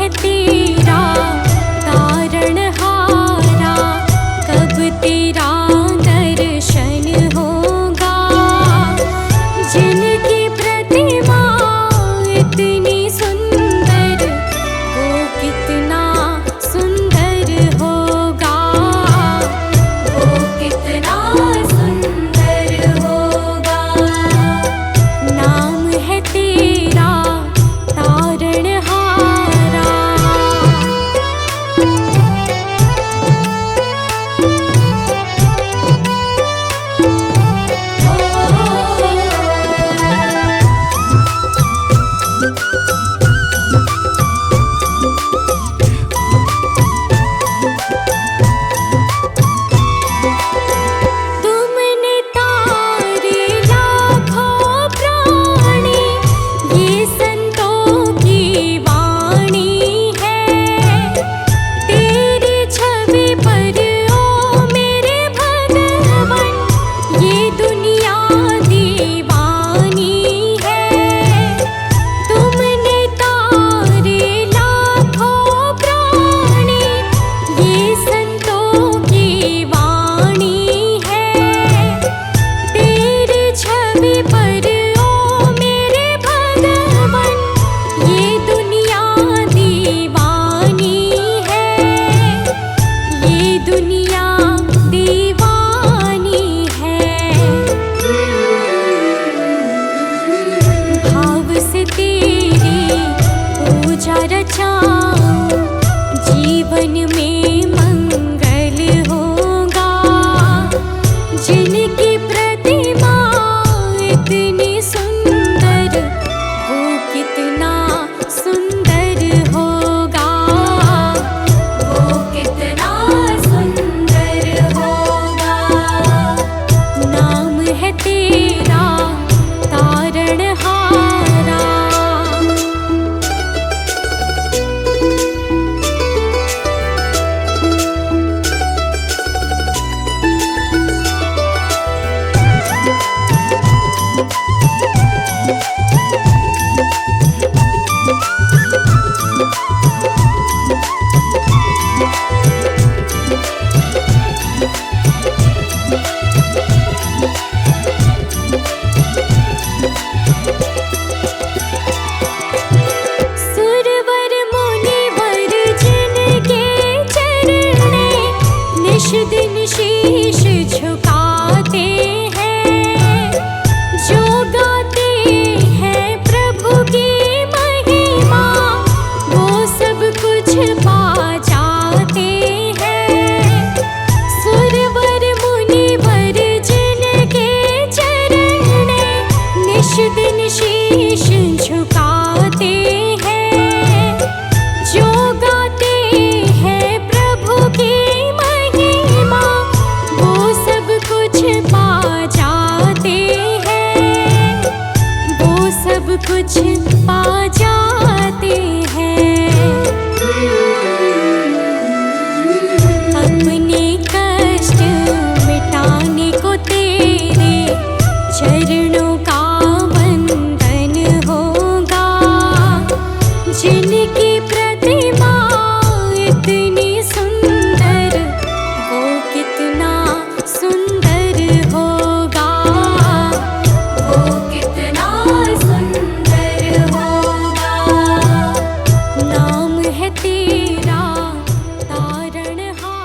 है तेरा तारणहारा, कब तेरा दर्शन होगा। जिनकी प्रतिमा इतनी सुंदर, वो कितना सुंदर होगा, वो कितना सुंदर होगा। नाम है तेरा तारणहारा। तुमने तारे लाखों प्राणी, ये संतों की वाणी है। तेरी छवि पर ओ मेरे भगवन, ये दुनिया दीवानी है। तुमने तारे लाखों प्राणी, ये संतों की वाणी है। तेरी छवि पर ओ मेरे भगवन, ये दुनिया दीवानी है, ये दुनिया दीवानी है। भाव से तेरी पूजा रचाऊं, जीवन में मंगल होगा। जिनकी प्रतिमा इतनी सुंदर, वो कितना सुंदर होगा, वो कितना सुंदर होगा। नाम है तेरा तारणहारा। सुरवर मुनिवर जिनके चरणे, निश दिन शीश झुकाते हैं। जो गाते हैं प्रभु की महिमा, वो सब कुछ पा जाते हैं। सुरवर मुनिवर जिनके चरणे, निश दिन शीश झुकाते हैं। जो गाते हैं प्रभु की महिमा, वो सब कुछ पा जाते हैं, वो सब कुछ पा जाते हैं। अपने कष्ट मिटाने को तेरे चरणों का वंदन होगा। जिनकी प्रतिमा इतनी सुंदर, वो कितना सुंदर होगा, वो कितना सुंदर होगा। नाम है तेरा तारणहारा।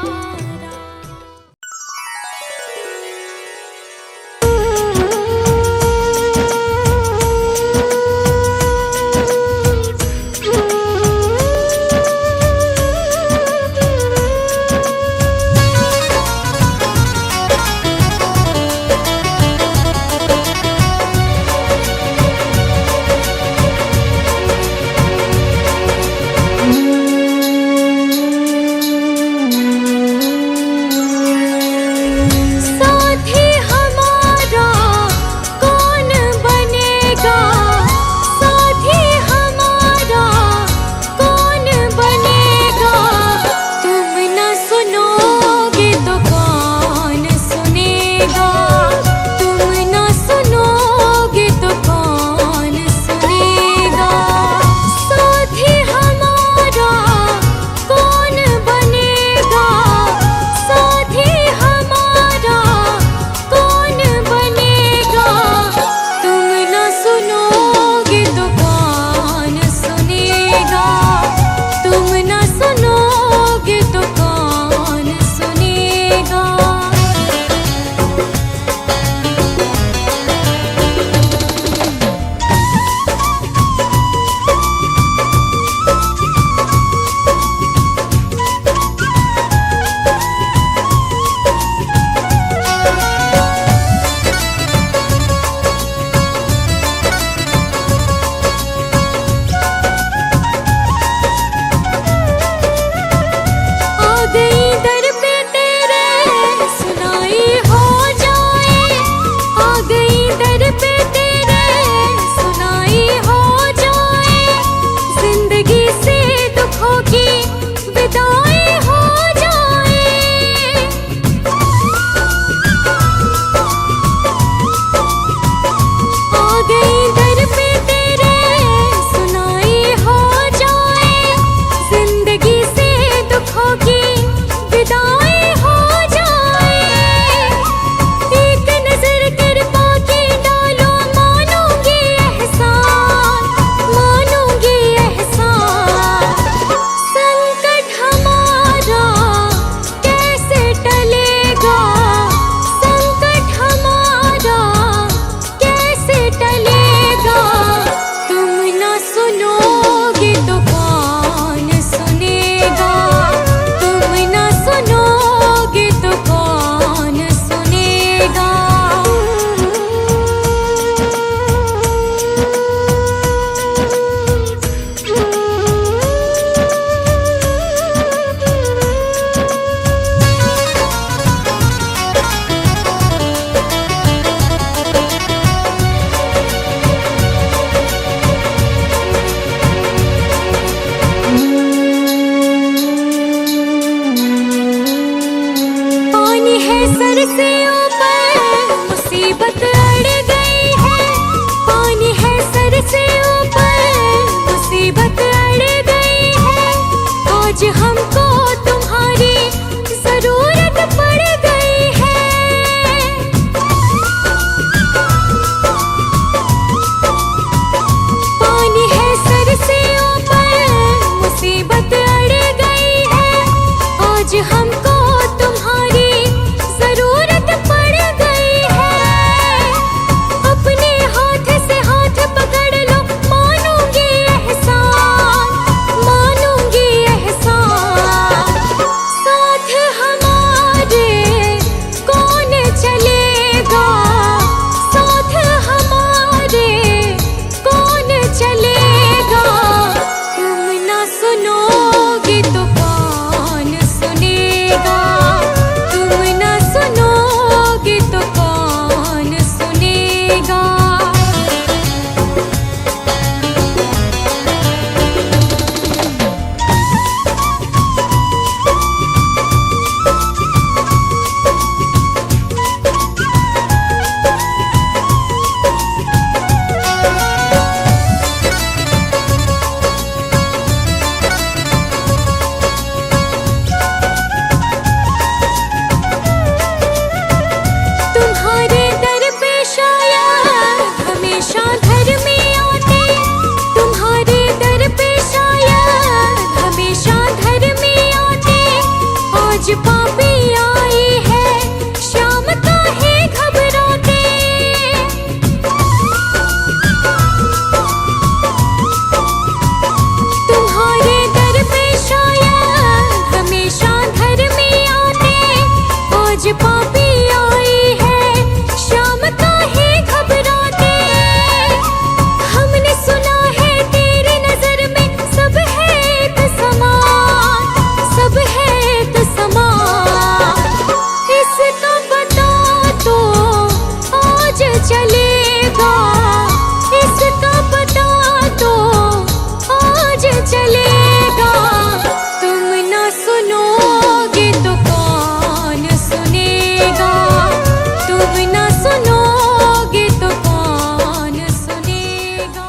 आज हमको तुम्हारी जरूरत पड़ गई है। अपने हाथ से हाथ पकड़ लो, मानूंगी एहसान, मानूंगी एहसान। साथ हमारे कौन चलेगा, साथ हमारे कौन चलेगा। तुम ना सुनोगे तो कौन सुनेगा, तुम ना सुनोगे तो कौन सुनेगा। तुम्हारे दर पे शायद हमेशा घर में आते, तुम्हारे दर पे शायद हमेशा घर में आते। आज पापी आई है, शाम काहे घबराते। तुम्हारे दर पे शायद हमेशा घर में आते। आज पापी आई है, शाम काहे घबराते। हमने सुना है तेरी नजर में सब है एक समान, सब है एक समान। इसका पता तो आज चलेगा, इसका पता तो आज चलेगा। तुम ना सुनोगे तो कौन सुनेगा, तुम ना सुनोगे तो कौन सुनेगा।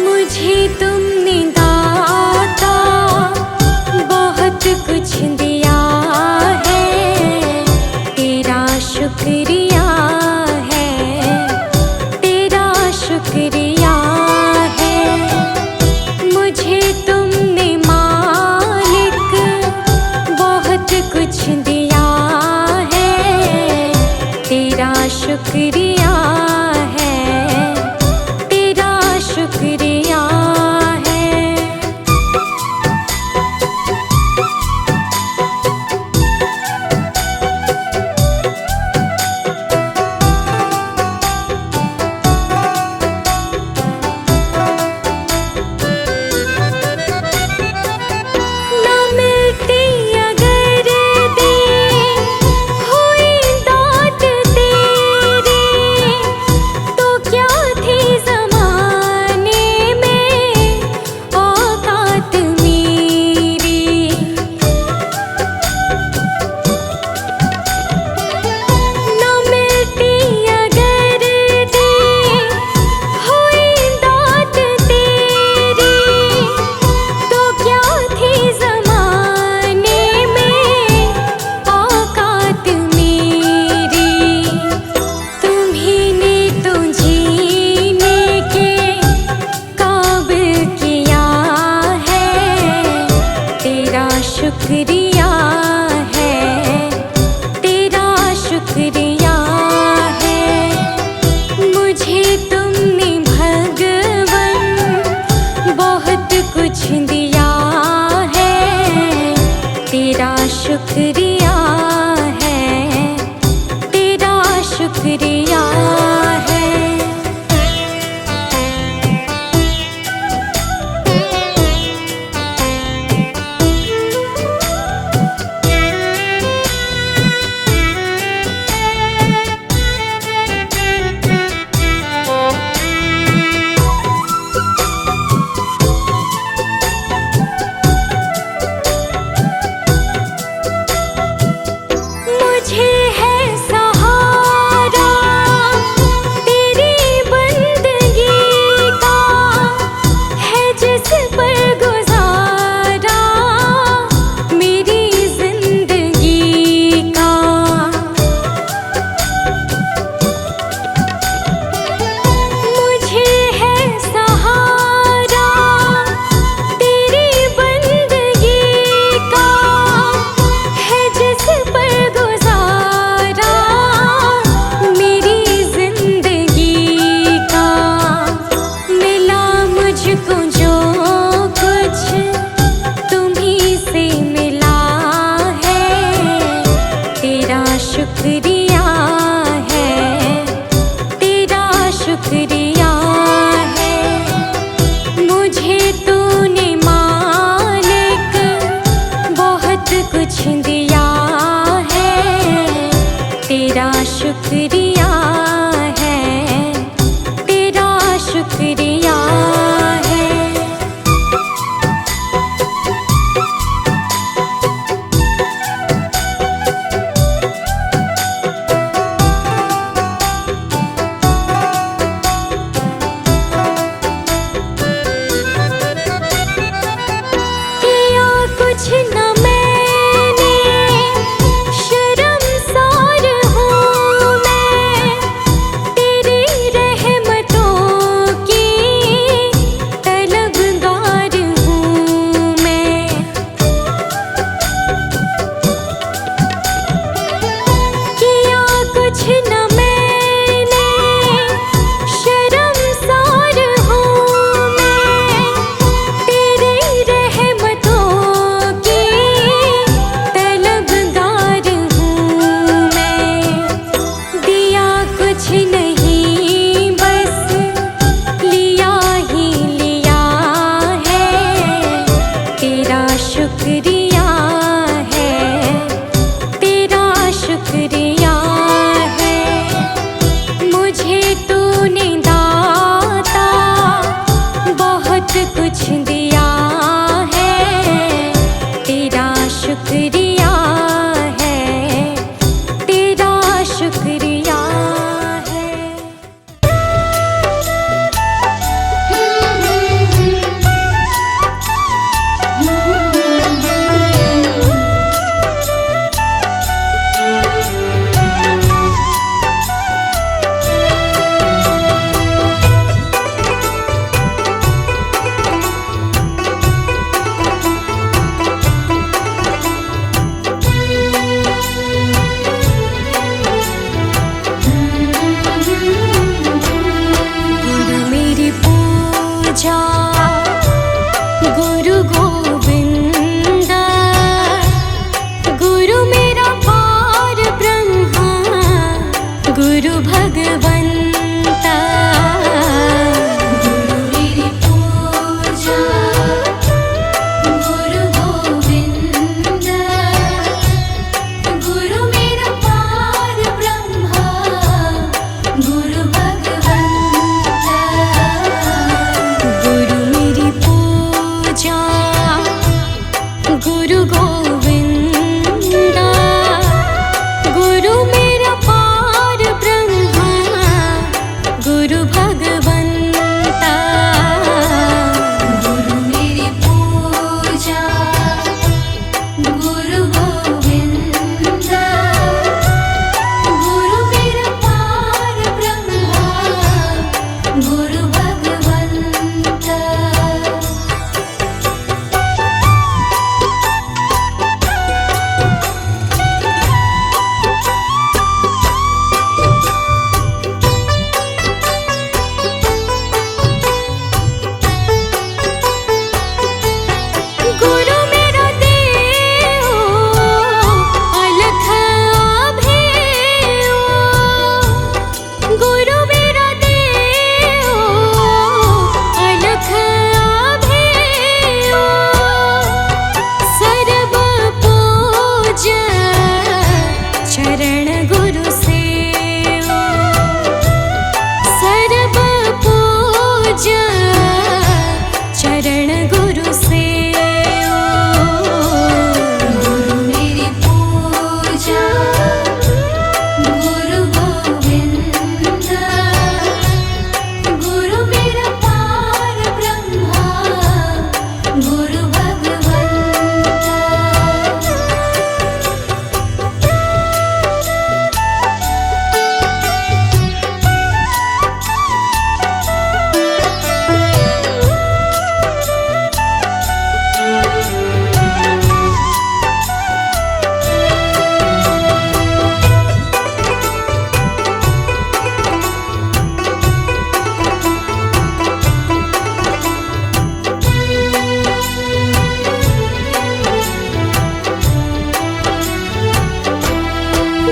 मुझे तुमने दाता बहुत कुछ दिया है, तेरा शुक्रिया है, तेरा शुक्रिया है। मुझे तुमने मालिक बहुत कुछ दिया है, तेरा शुक्रिया है, तेरा शुक्रिया है। ना मिलती अगर दी हुई दात तेरी, तो क्या थी ज़माने में औकात मेरी। ना मिलती अगर दी हुई दात तेरी, तो क्या थी ज़माने में औकात मेरी। तुम्हीं ने तो जीने के काबिल किया है, तेरा शुक्रिया है, तेरा शुक्रिया है। मुझे तुमने भगवन बहुत कुछ दिया है, तेरा शुक्रिया है, तेरा शुक्रिया है।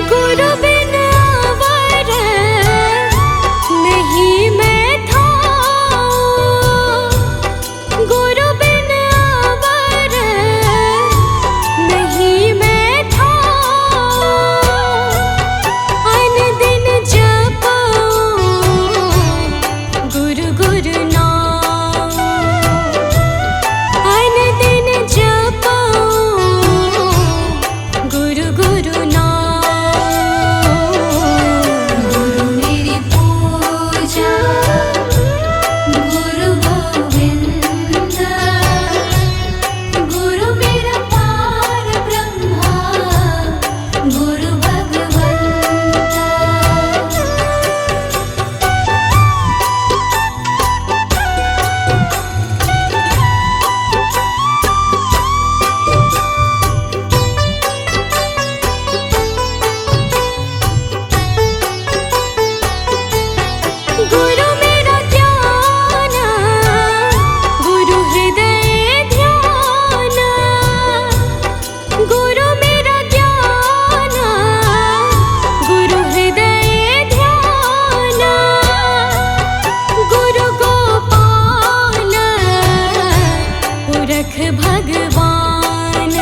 गुरु बिन आवर नहीं मैं था, गुरु बिन आवर नहीं मैं था। अन दिन जपो गुरु गुरु नाम, अन दिन जपो गुरु गुरु नाम। गुरु मेरी पूजा गुरु गोविंद, गुरु मेरा पार ब्रह्मा गुरु भगवंत। गुरु मेरा ज्ञान गुरु हृदय ध्यान, गुरु मेरा ज्ञान गुरु हृदय ध्यान। गुरु गोपाल पुरख भगवान,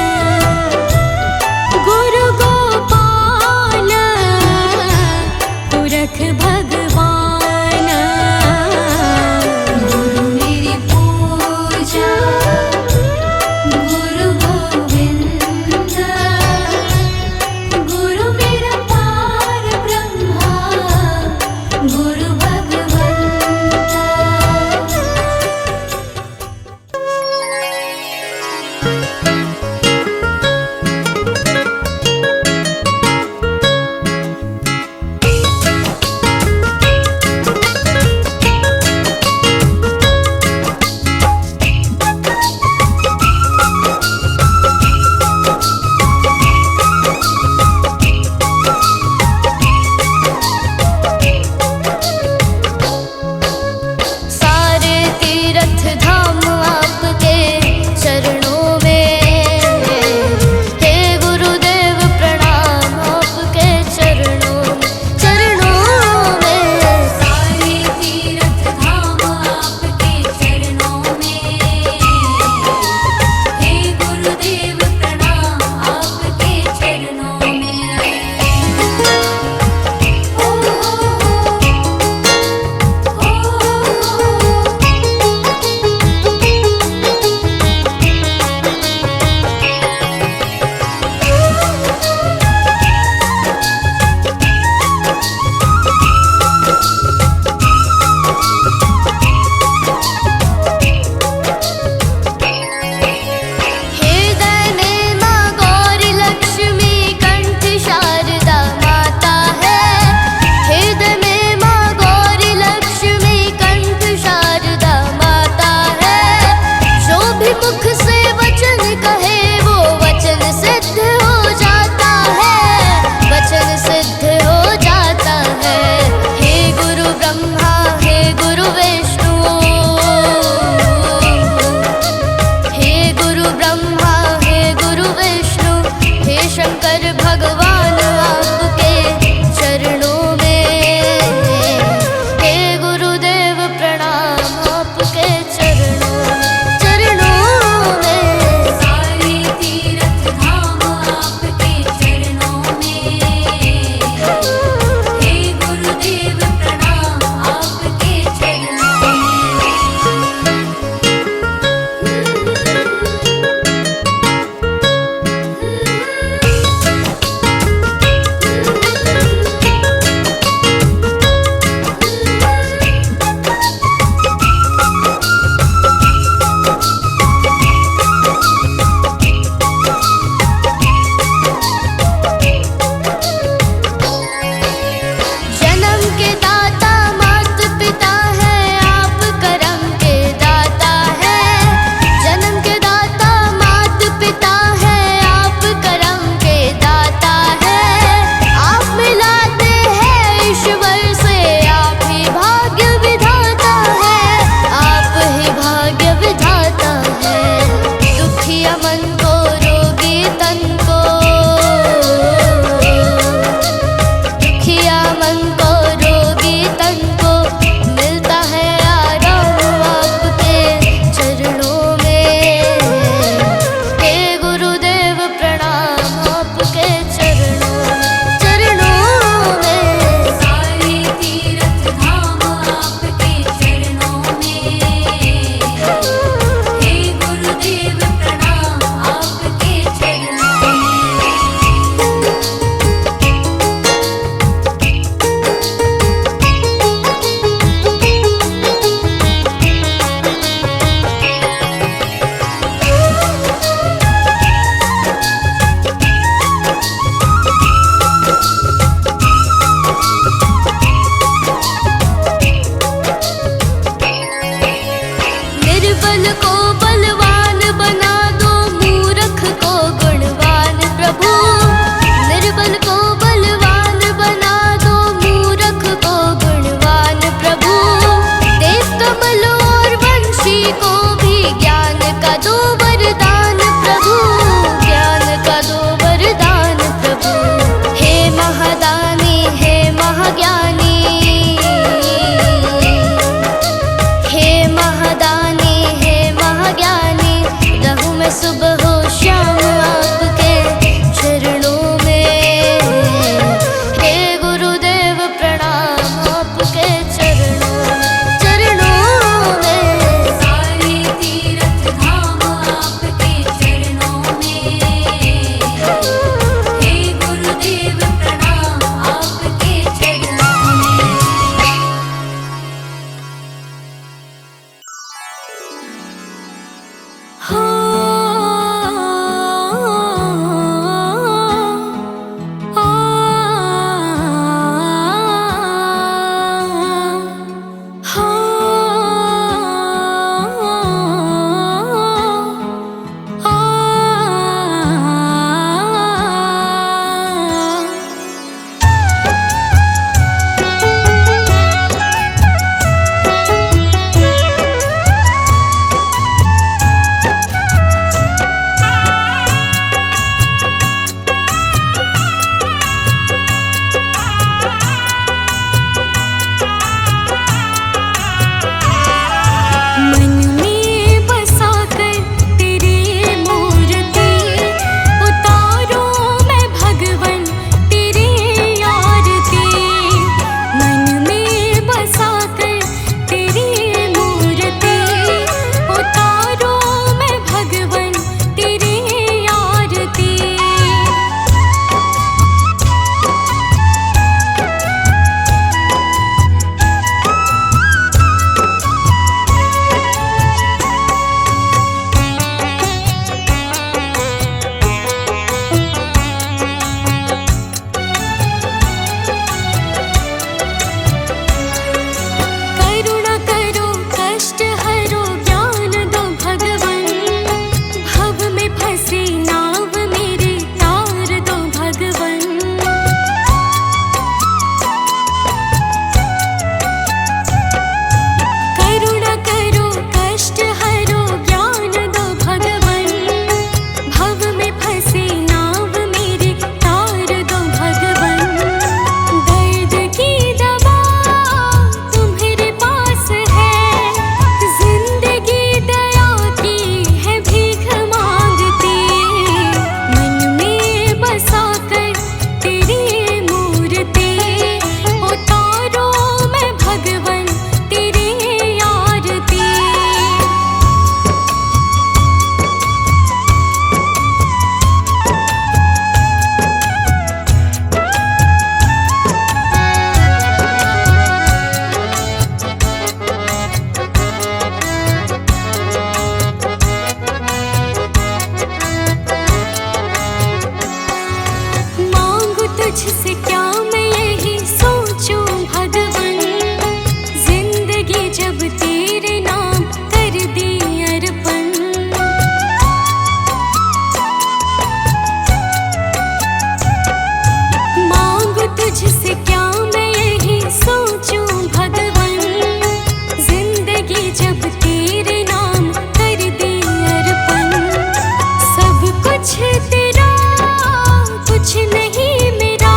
गुरु गोपाल पुरख भगवान। गुरु मेरी पूजा गुरु गोविंद, गुरु मेरा पार ब्रह्मा गुरु भगवंत। सारे तीर्थ धाम आपके चरणों में, हे गुरुदेव प्रणाम आपके चरणों में। सारे तीर्थ धाम आपके चरणों में, हे गुरुदेव प्रणाम आपके चरणों में। ओ हृदय में माँ गौरी लक्ष्मी कंठ शारदा माता है, हृदय में माँ गौरी लक्ष्मी कंठ शारदा माता है। जो भी मुख से वचन कहे वो वचन सिद्ध हो जाता है, वचन सिद्ध हो जाता है। हे गुरु ब्रह्मा हे गुरु विष्णु, हे गुरु ब्रह्मा हे गुरु विष्णु, हे शंकर भगवान आपके चरणों में, हे गुरुदेव प्रणाम आपके चरणों में। सारे तीर्थ धाम आपके चरणों में, हे गुरुदेव प्रणाम आपके चरणों में। तुझसे क्या मैं यही सोचूं भगवन, जिंदगी जब तेरे नाम कर दी अर्पण। मांगू तुझसे क्या मैं यही सोचूं भगवन, जिंदगी जब तेरे नाम कर दी अर्पण। सब कुछ तेरा कुछ नहीं मेरा,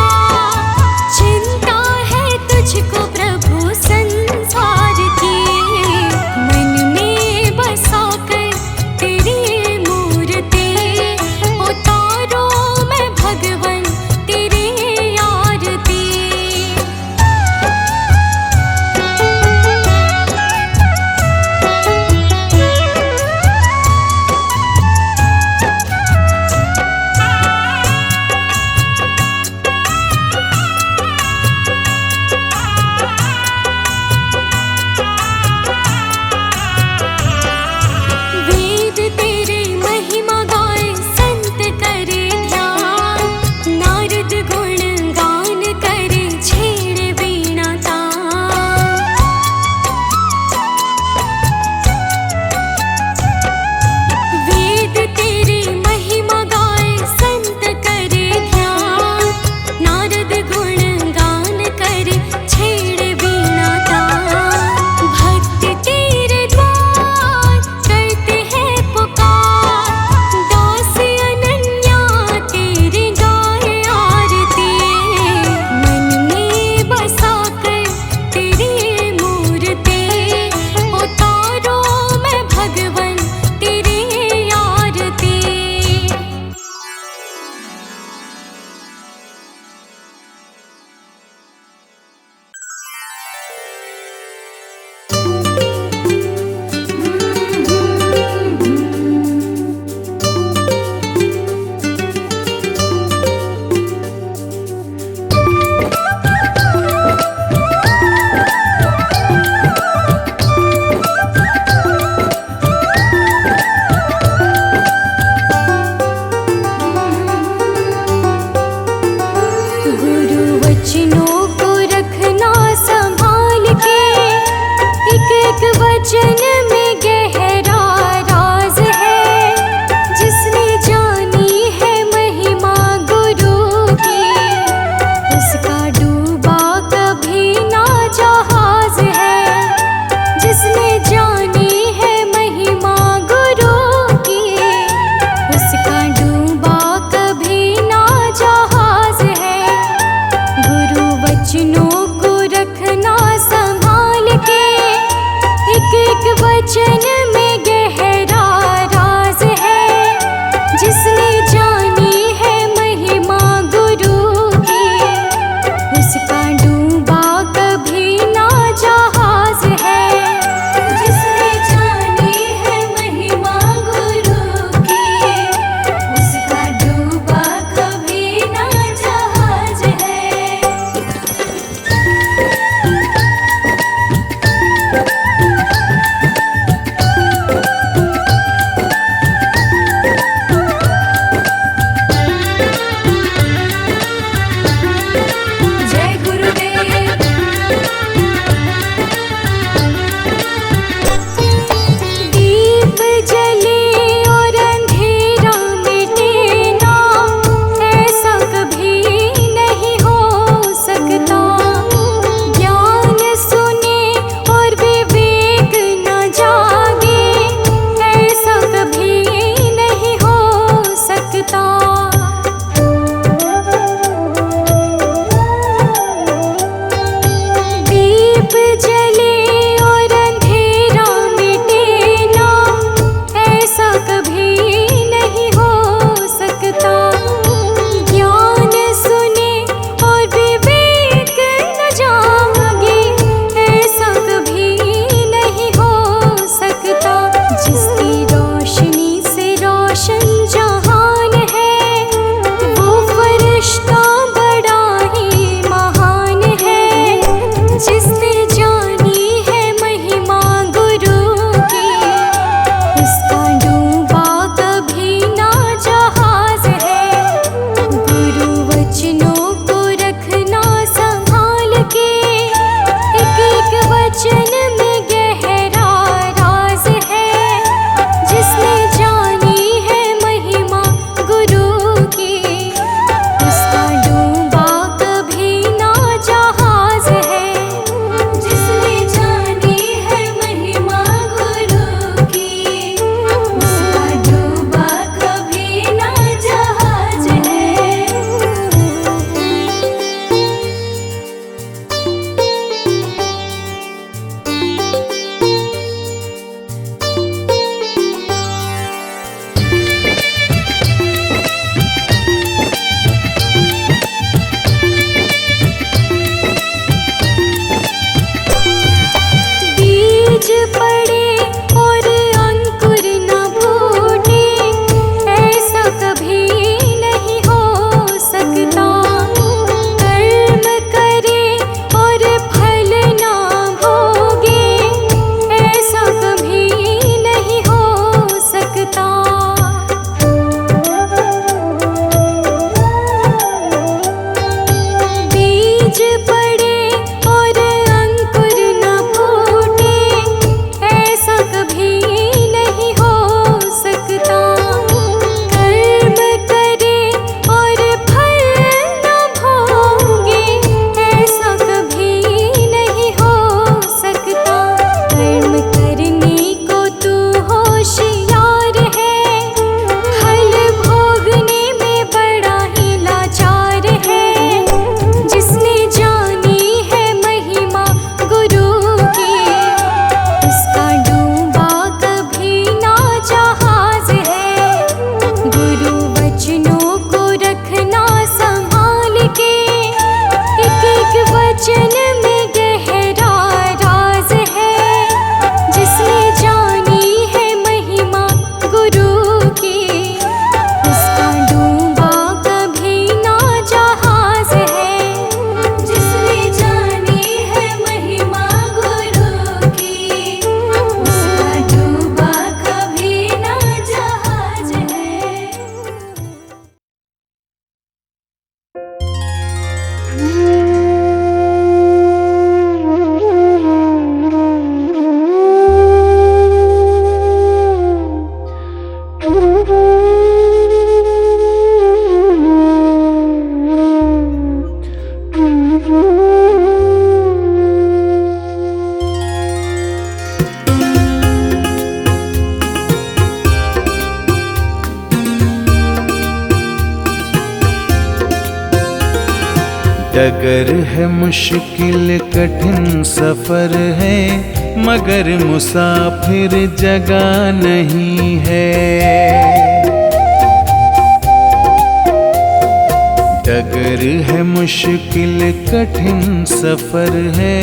डगर है मुश्किल कठिन सफर है, मगर मुसाफिर जगह नहीं है। डगर है मुश्किल कठिन सफर है,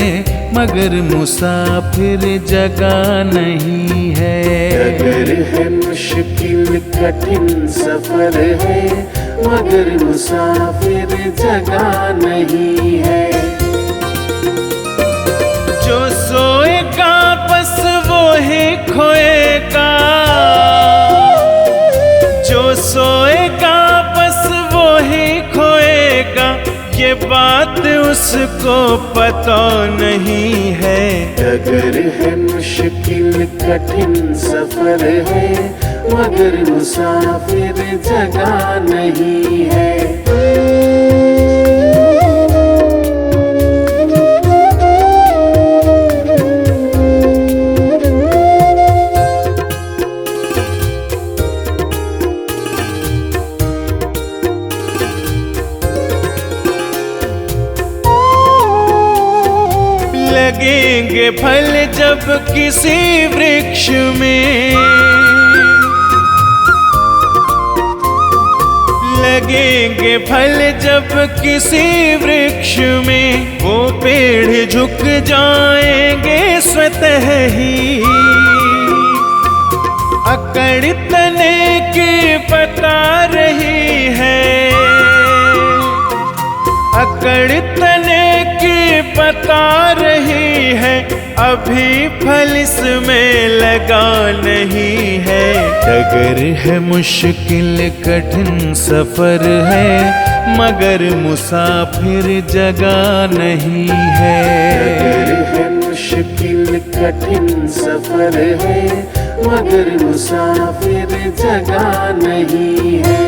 मगर मुसाफिर जगह नहीं है। डगर है मुश्किल कठिन सफर है, मगर मुसाफिर जगह नहीं है। जो सोएगा बस वो ही खोएगा, जो सोएगा बस वो ही खोएगा, ये बात उसको पता नहीं है। डगर है मुश्किल कठिन सफर है, मगर मुसाफिर जगह नहीं है। लगेंगे फल जब किसी वृक्ष में, लगेंगे फल जब किसी वृक्ष में, वो पेड़ झुक जाएंगे स्वतः ही। अकड़ तने की बता रही है, अकड़ तने की बता रही है, अभी फल इसमें लगा नहीं है। डगर है मुश्किल कठिन सफर है, मगर मुसाफिर जगह नहीं है। डगर है मुश्किल कठिन सफर है, मगर मुसाफिर जगह नहीं है।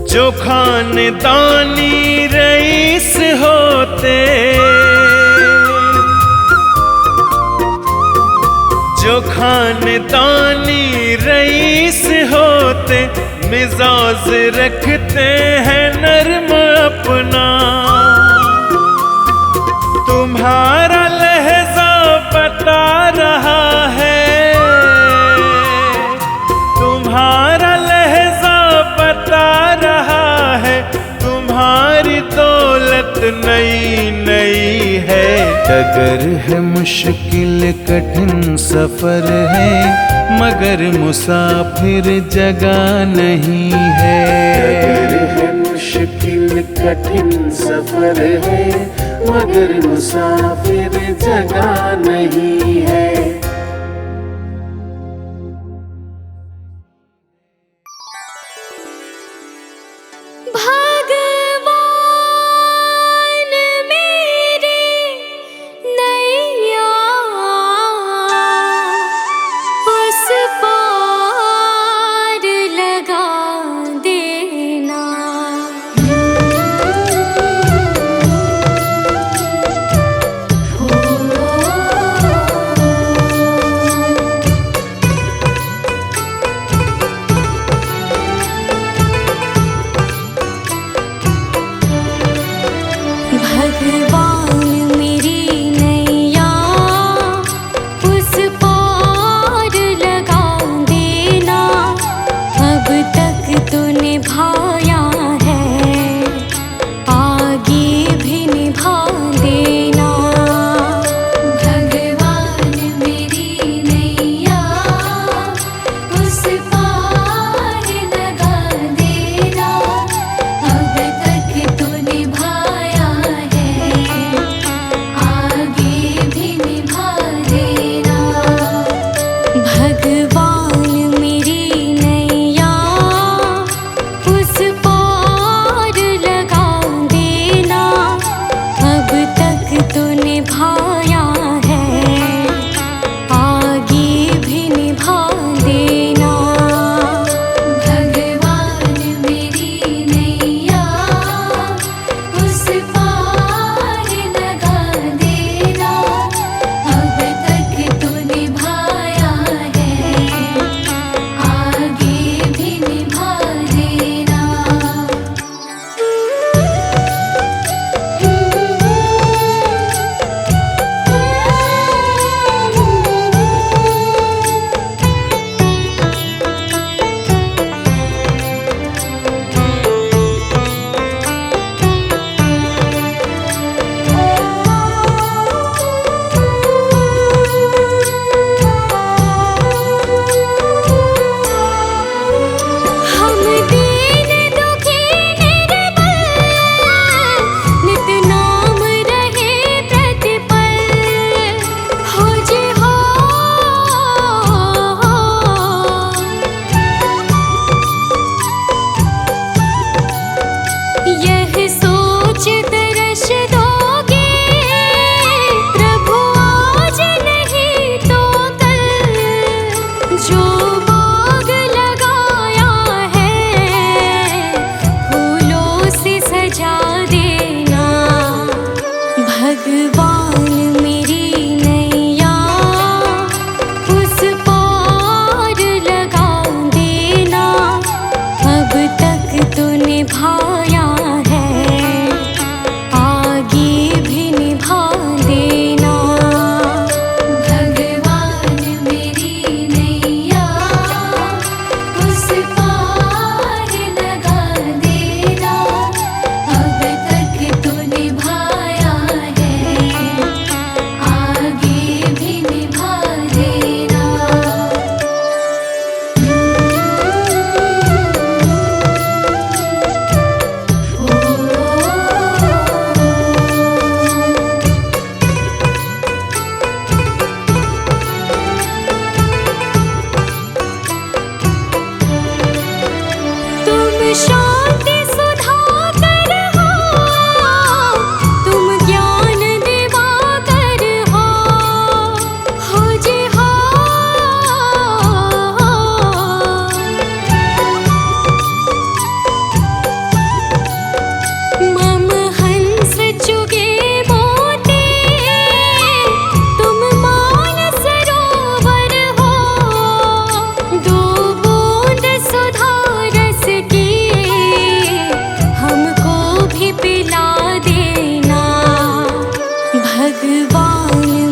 जो खानदानी रईस होते, जो खानदानी रईस होते, मिजाज रखते हैं नर्म अपना। तुम्हारा लहजा बता रहा है, तुम्हारा लहजा बता रहा है, तुम्हारी दौलत नई नई है। डगर है मुश्किल कठिन सफर है, मगर मुसाफिर जगह नहीं है। डगर है मुश्किल कठिन सफर है, मगर मुसाफिर जगह नहीं है।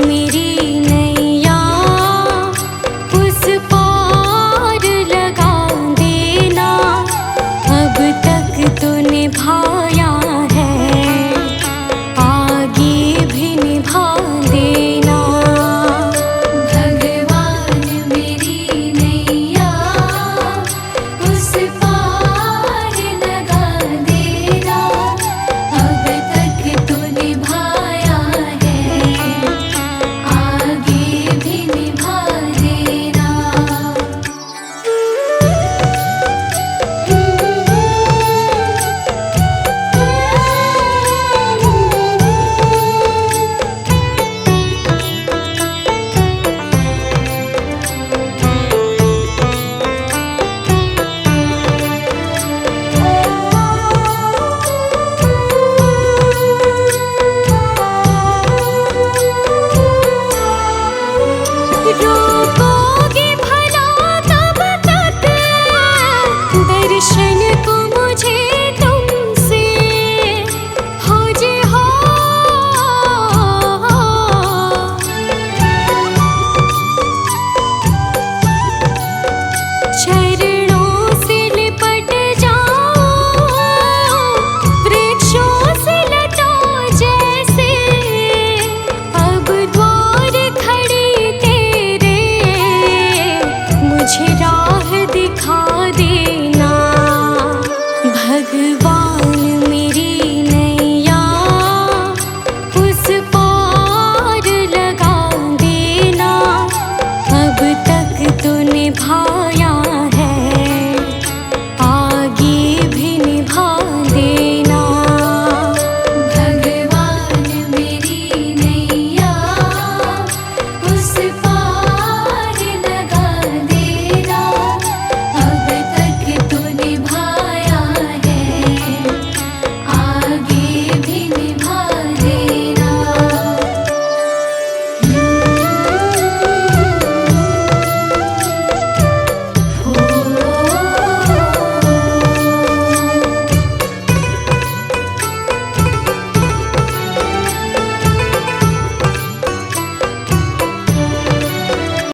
मेरी नैया उस पार लगा देना। अब तक तो निभाया है, आगे भी निभा देना। भगवान मेरी नैया उस पार लगा देना। अब तक तो निभाया है, आगे भी निभा देना। रोज